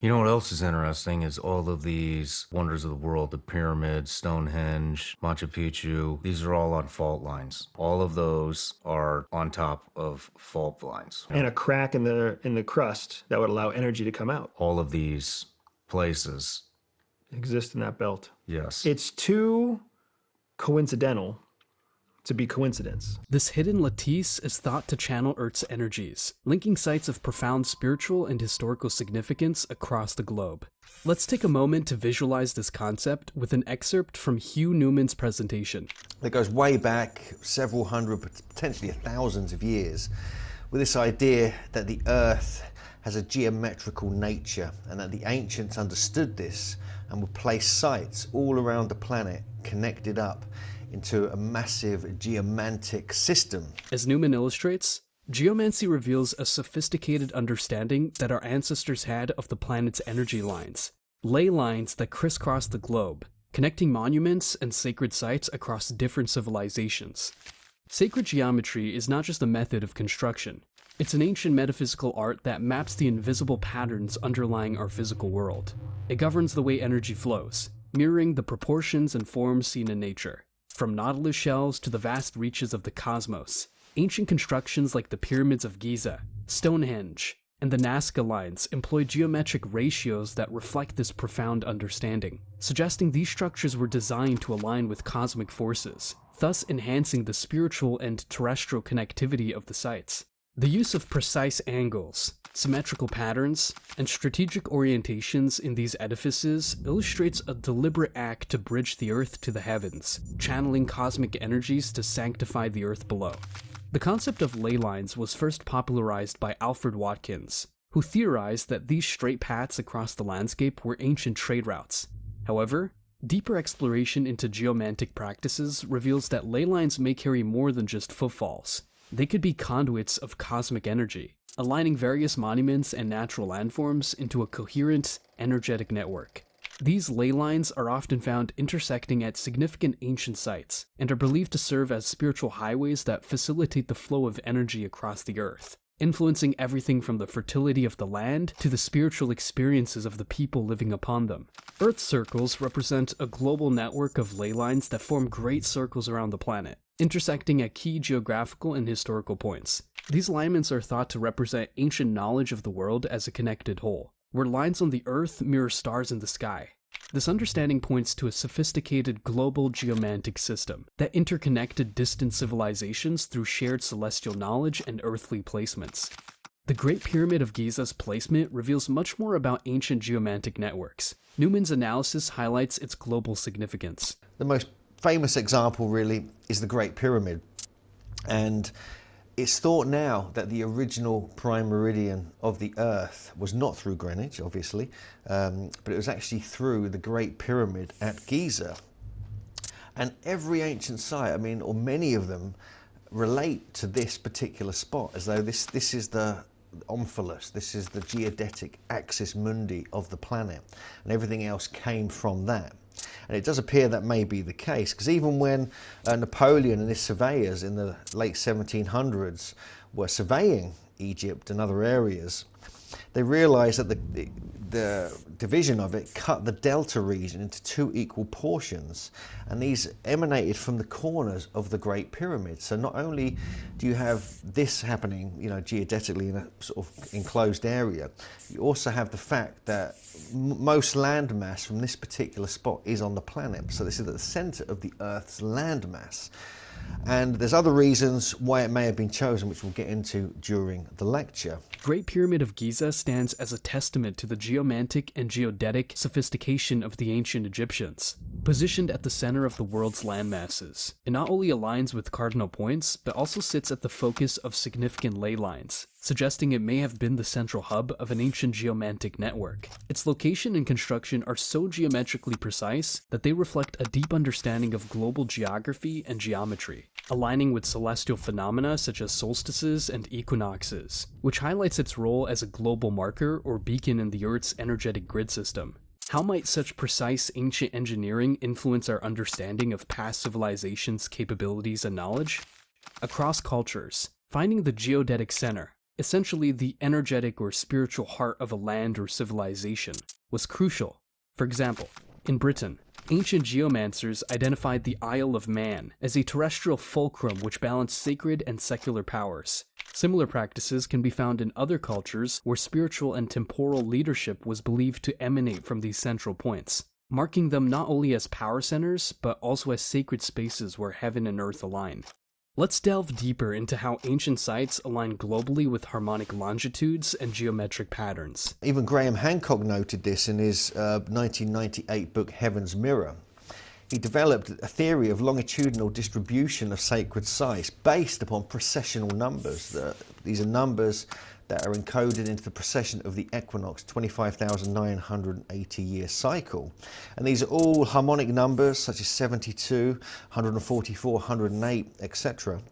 You know what else is interesting is all of these wonders of the world, the pyramids, Stonehenge, Machu Picchu, these are all on fault lines. All of those are on top of fault lines. And a crack in the crust that would allow energy to come out All of these places, exist in that belt. yes. It's too coincidental to be coincidence. This hidden lattice is thought to channel Earth's energies, linking sites of profound spiritual and historical significance across the globe. Let's take a moment to visualize this concept with an excerpt from Hugh Newman's presentation. That goes way back several hundred, potentially thousands of years, with this idea that the Earth has a geometrical nature and that the ancients understood this and would place sites all around the planet connected up into a massive geomantic system. As Newman illustrates, geomancy reveals a sophisticated understanding that our ancestors had of the planet's energy lines, ley lines that crisscross the globe, connecting monuments and sacred sites across different civilizations. Sacred geometry is not just a method of construction. It's an ancient metaphysical art that maps the invisible patterns underlying our physical world. It governs the way energy flows, mirroring the proportions and forms seen in nature. From nautilus shells to the vast reaches of the cosmos, ancient constructions like the pyramids of Giza, Stonehenge, and the Nazca lines employ geometric ratios that reflect this profound understanding, suggesting these structures were designed to align with cosmic forces, thus enhancing the spiritual and terrestrial connectivity of the sites. The use of precise angles, symmetrical patterns, and strategic orientations in these edifices illustrates a deliberate act to bridge the Earth to the heavens, channeling cosmic energies to sanctify the Earth below. The concept of ley lines was first popularized by Alfred Watkins, who theorized that these straight paths across the landscape were ancient trade routes. However, deeper exploration into geomantic practices reveals that ley lines may carry more than just footfalls. They could be conduits of cosmic energy, aligning various monuments and natural landforms into a coherent, energetic network. These ley lines are often found intersecting at significant ancient sites, and are believed to serve as spiritual highways that facilitate the flow of energy across the Earth, influencing everything from the fertility of the land to the spiritual experiences of the people living upon them. Earth circles represent a global network of ley lines that form great circles around the planet, intersecting at key geographical and historical points. These alignments are thought to represent ancient knowledge of the world as a connected whole, where lines on the Earth mirror stars in the sky. This understanding points to a sophisticated global geomantic system that interconnected distant civilizations through shared celestial knowledge and earthly placements. The Great Pyramid of Giza's placement reveals much more about ancient geomantic networks. Newman's analysis highlights its global significance. The most famous example really is the Great Pyramid, and it's thought now that the original prime meridian of the Earth was not through Greenwich, obviously, but it was actually through the Great Pyramid at Giza. And every ancient site, or many of them, relate to this particular spot, as though this is the omphalos, this is the geodetic axis mundi of the planet, and everything else came from that. And it does appear that may be the case, because even when Napoleon and his surveyors in the late 1700s were surveying Egypt and other areas, they realized that the division of it cut the delta region into two equal portions, and these emanated from the corners of the Great Pyramid. So not only do you have this happening, geodetically in a sort of enclosed area, you also have the fact that most landmass from this particular spot is on the planet. So this is at the center of the Earth's landmass. And there's other reasons why it may have been chosen, which we'll get into during the lecture. Great Pyramid of Giza stands as a testament to the geomantic and geodetic sophistication of the ancient Egyptians. Positioned at the center of the world's landmasses, it not only aligns with cardinal points, but also sits at the focus of significant ley lines, suggesting it may have been the central hub of an ancient geomantic network. Its location and construction are so geometrically precise that they reflect a deep understanding of global geography and geometry, aligning with celestial phenomena such as solstices and equinoxes, which highlights its role as a global marker or beacon in the Earth's energetic grid system. How might such precise ancient engineering influence our understanding of past civilizations' capabilities and knowledge? Across cultures, finding the geodetic center, essentially the energetic or spiritual heart of a land or civilization, was crucial. For example, in Britain, ancient geomancers identified the Isle of Man as a terrestrial fulcrum which balanced sacred and secular powers. Similar practices can be found in other cultures where spiritual and temporal leadership was believed to emanate from these central points, marking them not only as power centers, but also as sacred spaces where heaven and earth align. Let's delve deeper into how ancient sites align globally with harmonic longitudes and geometric patterns. Even Graham Hancock noted this in his 1998 book Heaven's Mirror. He developed a theory of longitudinal distribution of sacred sites based upon precessional numbers. These are numbers that are encoded into the precession of the equinox 25,980-year cycle. And these are all harmonic numbers such as 72, 144, 108, etc.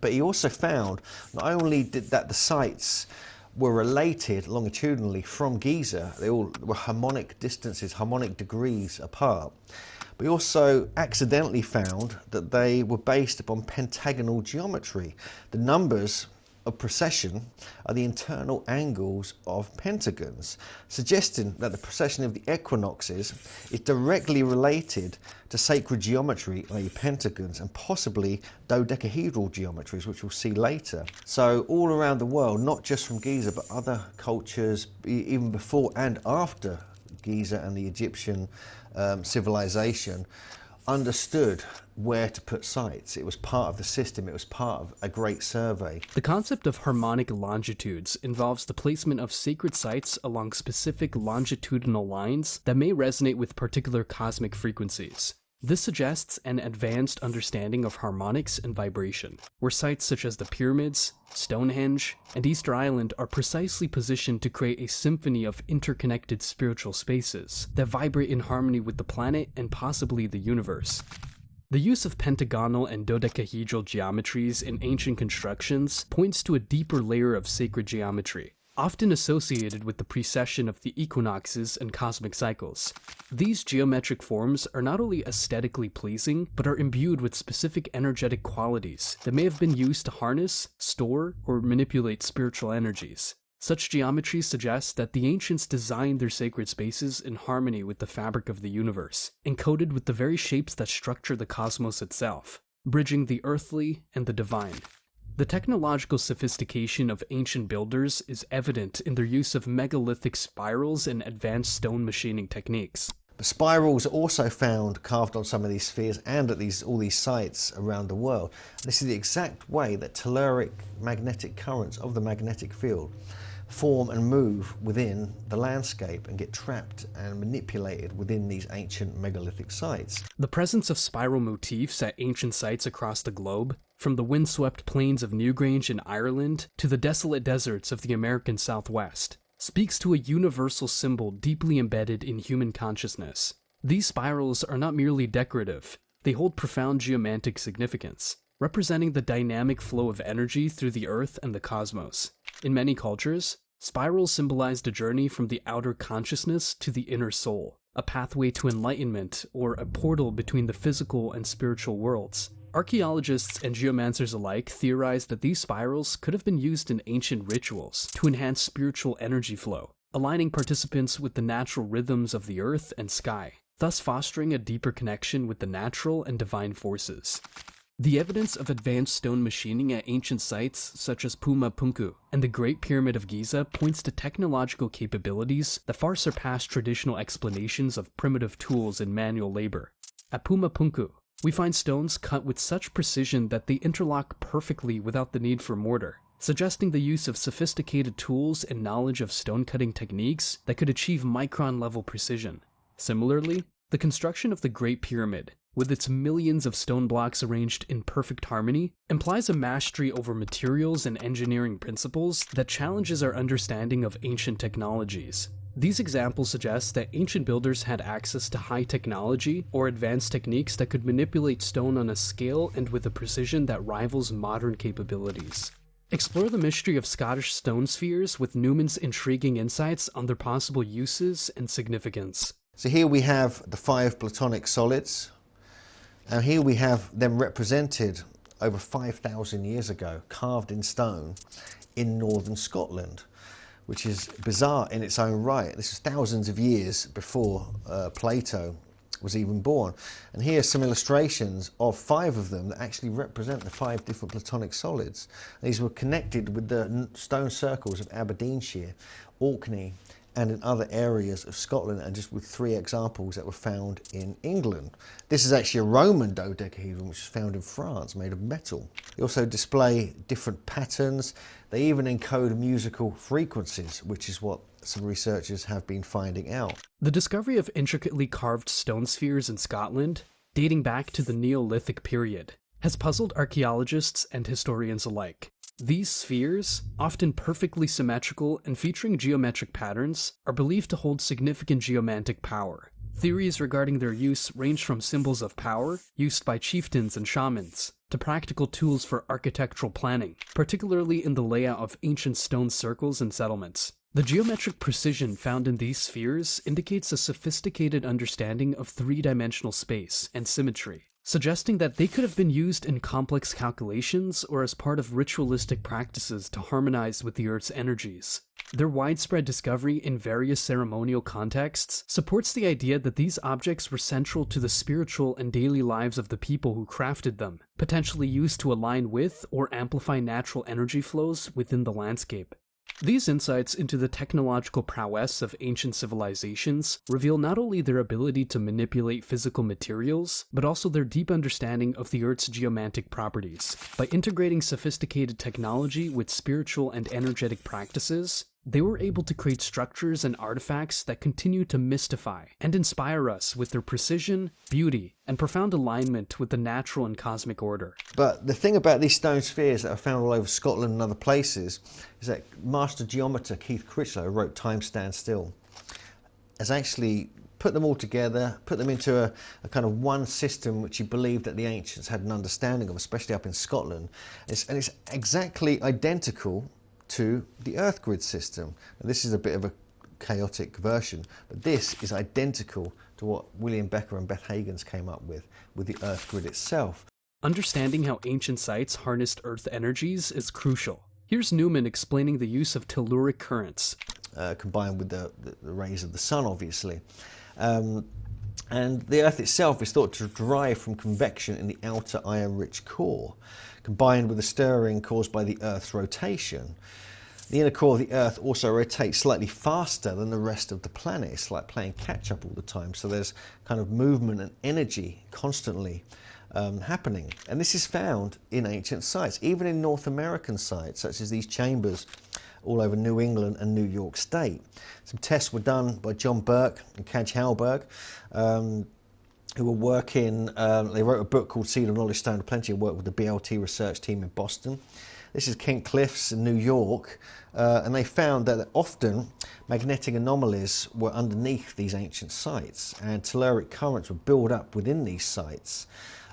But he also found not only that the sites were related longitudinally from Giza, they all were harmonic distances, harmonic degrees apart, but he also accidentally found that they were based upon pentagonal geometry. The numbers of precession are the internal angles of pentagons, suggesting that the precession of the equinoxes is directly related to sacred geometry, i.e. pentagons, and possibly dodecahedral geometries, which we'll see later. So all around the world, not just from Giza, but other cultures, even before and after Giza and the Egyptian civilization, understood where to put sites. It was part of the system, it was part of a great survey. The concept of harmonic longitudes involves the placement of sacred sites along specific longitudinal lines that may resonate with particular cosmic frequencies. This suggests an advanced understanding of harmonics and vibration, where sites such as the pyramids, Stonehenge, and Easter Island are precisely positioned to create a symphony of interconnected spiritual spaces that vibrate in harmony with the planet and possibly the universe. The use of pentagonal and dodecahedral geometries in ancient constructions points to a deeper layer of sacred geometry, often associated with the precession of the equinoxes and cosmic cycles. These geometric forms are not only aesthetically pleasing, but are imbued with specific energetic qualities that may have been used to harness, store, or manipulate spiritual energies. Such geometry suggests that the ancients designed their sacred spaces in harmony with the fabric of the universe, encoded with the very shapes that structure the cosmos itself, bridging the earthly and the divine. The technological sophistication of ancient builders is evident in their use of megalithic spirals and advanced stone machining techniques. The spirals are also found carved on some of these spheres and at all these sites around the world. This is the exact way that telluric magnetic currents of the magnetic field form and move within the landscape and get trapped and manipulated within these ancient megalithic sites. The presence of spiral motifs at ancient sites across the globe, from the windswept plains of Newgrange in Ireland to the desolate deserts of the American Southwest, speaks to a universal symbol deeply embedded in human consciousness. These spirals are not merely decorative, they hold profound geomantic significance, representing the dynamic flow of energy through the earth and the cosmos. In many cultures, spirals symbolize the journey from the outer consciousness to the inner soul, a pathway to enlightenment or a portal between the physical and spiritual worlds. Archaeologists and geomancers alike theorize that these spirals could have been used in ancient rituals to enhance spiritual energy flow, aligning participants with the natural rhythms of the earth and sky, thus fostering a deeper connection with the natural and divine forces. The evidence of advanced stone machining at ancient sites such as Puma Punku and the Great Pyramid of Giza points to technological capabilities that far surpass traditional explanations of primitive tools and manual labor. At Puma Punku, we find stones cut with such precision that they interlock perfectly without the need for mortar, suggesting the use of sophisticated tools and knowledge of stone-cutting techniques that could achieve micron-level precision. Similarly, the construction of the Great Pyramid, with its millions of stone blocks arranged in perfect harmony, implies a mastery over materials and engineering principles that challenges our understanding of ancient technologies. These examples suggest that ancient builders had access to high technology or advanced techniques that could manipulate stone on a scale and with a precision that rivals modern capabilities. Explore the mystery of Scottish stone spheres with Newman's intriguing insights on their possible uses and significance. So here we have the 5 Platonic solids, and here we have them represented over 5,000 years ago, carved in stone, in northern Scotland, which is bizarre in its own right. This is thousands of years before Plato was even born. And here are some illustrations of 5 of them that actually represent the 5 different Platonic solids. These were connected with the stone circles of Aberdeenshire, Orkney, and in other areas of Scotland, and just with 3 examples that were found in England. This is actually a Roman dodecahedron, which is found in France, made of metal. They also display different patterns. They even encode musical frequencies, which is what some researchers have been finding out. The discovery of intricately carved stone spheres in Scotland, dating back to the Neolithic period, has puzzled archaeologists and historians alike. These spheres, often perfectly symmetrical and featuring geometric patterns, are believed to hold significant geomantic power. Theories regarding their use range from symbols of power, used by chieftains and shamans, to practical tools for architectural planning, particularly in the layout of ancient stone circles and settlements. The geometric precision found in these spheres indicates a sophisticated understanding of 3-dimensional space and symmetry, suggesting that they could have been used in complex calculations or as part of ritualistic practices to harmonize with the Earth's energies. Their widespread discovery in various ceremonial contexts supports the idea that these objects were central to the spiritual and daily lives of the people who crafted them, potentially used to align with or amplify natural energy flows within the landscape. These insights into the technological prowess of ancient civilizations reveal not only their ability to manipulate physical materials, but also their deep understanding of the Earth's geomantic properties. By integrating sophisticated technology with spiritual and energetic practices, they were able to create structures and artifacts that continue to mystify and inspire us with their precision, beauty, and profound alignment with the natural and cosmic order. But the thing about these stone spheres that are found all over Scotland and other places is that master geometer Keith Critchlow, who wrote Time Stands Still, has actually put them all together, put them into a kind of one system which he believed that the ancients had an understanding of, especially up in Scotland. And it's exactly identical to the Earth grid system. Now, this is a bit of a chaotic version, but this is identical to what William Becker and Beth Hagans came up with the Earth grid itself. Understanding how ancient sites harnessed Earth energies is crucial. Here's Newman explaining the use of telluric currents. Combined with the rays of the sun, obviously. And the Earth itself is thought to derive from convection in the outer iron-rich core, combined with the stirring caused by the Earth's rotation. The inner core of the Earth also rotates slightly faster than the rest of the planet. It's like playing catch-up all the time, so there's kind of movement and energy constantly happening. And this is found in ancient sites, even in North American sites, such as these chambers all over New England and New York State. Some tests were done by John Burke and Kaj Halberg, who were working, they wrote a book called Seed of Knowledge, Stone of Plenty, and worked with the BLT research team in Boston. This is Kent Cliffs in New York, and they found that often magnetic anomalies were underneath these ancient sites, and telluric currents would build up within these sites.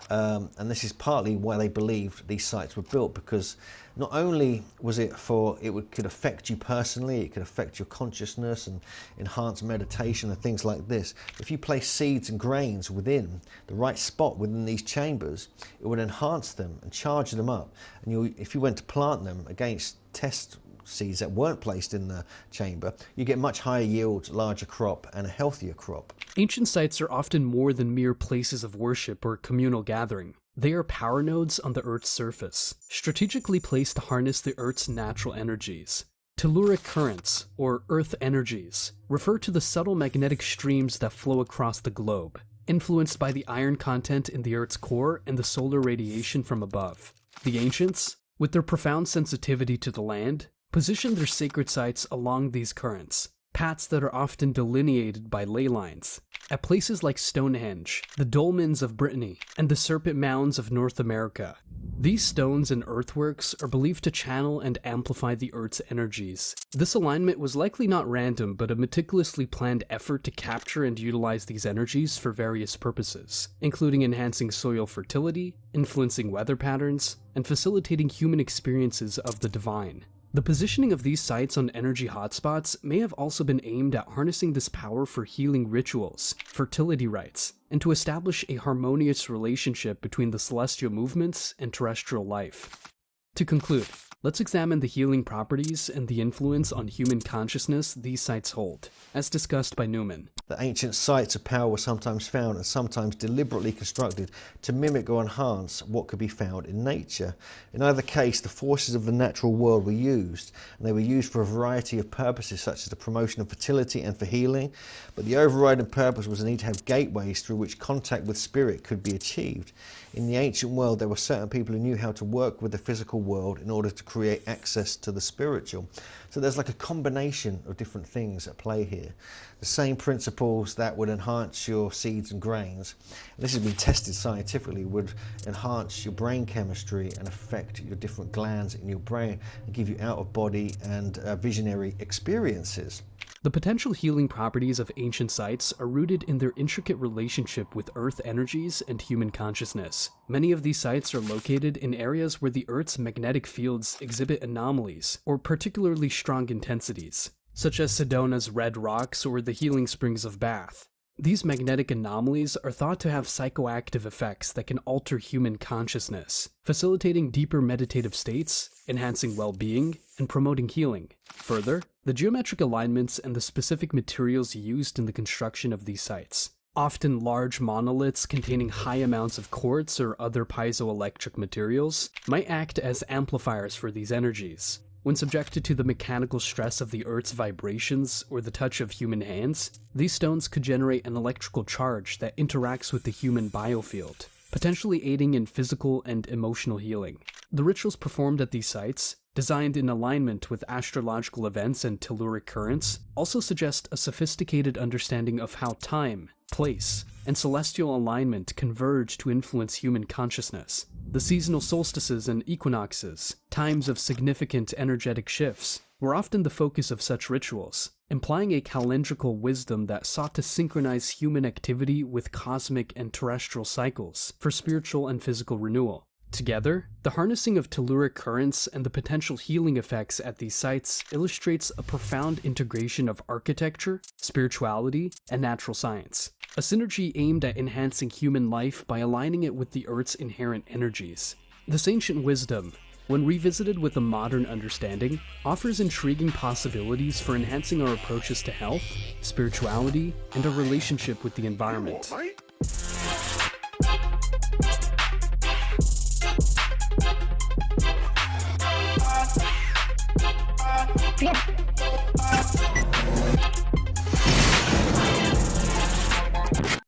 And this is partly why they believed these sites were built, because not only was it could affect you personally, it could affect your consciousness and enhance meditation and things like this. If you place seeds and grains within the right spot within these chambers, it would enhance them and charge them up. And if you went to plant them against test seeds that weren't placed in the chamber, you get much higher yields, larger crop, and a healthier crop. Ancient sites are often more than mere places of worship or communal gathering. They are power nodes on the Earth's surface, strategically placed to harness the Earth's natural energies. Telluric currents, or Earth energies, refer to the subtle magnetic streams that flow across the globe, influenced by the iron content in the Earth's core and the solar radiation from above. The ancients, with their profound sensitivity to the land, positioned their sacred sites along these currents, paths that are often delineated by ley lines. At places like Stonehenge, the dolmens of Brittany, and the Serpent Mounds of North America, these stones and earthworks are believed to channel and amplify the Earth's energies. This alignment was likely not random, but a meticulously planned effort to capture and utilize these energies for various purposes, including enhancing soil fertility, influencing weather patterns, and facilitating human experiences of the divine. The positioning of these sites on energy hotspots may have also been aimed at harnessing this power for healing rituals, fertility rites, and to establish a harmonious relationship between the celestial movements and terrestrial life. To conclude, Let's examine the healing properties and the influence on human consciousness these sites hold, as discussed by Newman. The ancient sites of power were sometimes found and sometimes deliberately constructed to mimic or enhance what could be found in nature. In either case, the forces of the natural world were used, and they were used for a variety of purposes, such as the promotion of fertility and for healing. But the overriding purpose was the need to have gateways through which contact with spirit could be achieved. In the ancient world, there were certain people who knew how to work with the physical world in order to create access to the spiritual. So there's like a combination of different things at play here. The same principles that would enhance your seeds and grains, and this has been tested scientifically, would enhance your brain chemistry and affect your different glands in your brain and give you out-of-body and visionary experiences. The potential healing properties of ancient sites are rooted in their intricate relationship with Earth energies and human consciousness. Many of these sites are located in areas where the Earth's magnetic fields exhibit anomalies or particularly strong intensities, such as Sedona's Red Rocks or the Healing Springs of Bath. These magnetic anomalies are thought to have psychoactive effects that can alter human consciousness, facilitating deeper meditative states, enhancing well-being, and promoting healing. Further, the geometric alignments and the specific materials used in the construction of these sites, often large monoliths containing high amounts of quartz or other piezoelectric materials, might act as amplifiers for these energies. When subjected to the mechanical stress of the Earth's vibrations or the touch of human hands, these stones could generate an electrical charge that interacts with the human biofield, potentially aiding in physical and emotional healing. The rituals performed at these sites, designed in alignment with astrological events and telluric currents, also suggest a sophisticated understanding of how time, place, and celestial alignment converge to influence human consciousness. The seasonal solstices and equinoxes, times of significant energetic shifts, were often the focus of such rituals, implying a calendrical wisdom that sought to synchronize human activity with cosmic and terrestrial cycles for spiritual and physical renewal. Together, the harnessing of telluric currents and the potential healing effects at these sites illustrates a profound integration of architecture, spirituality, and natural science, a synergy aimed at enhancing human life by aligning it with the Earth's inherent energies. This ancient wisdom, when revisited with a modern understanding, offers intriguing possibilities for enhancing our approaches to health, spirituality, and our relationship with the environment.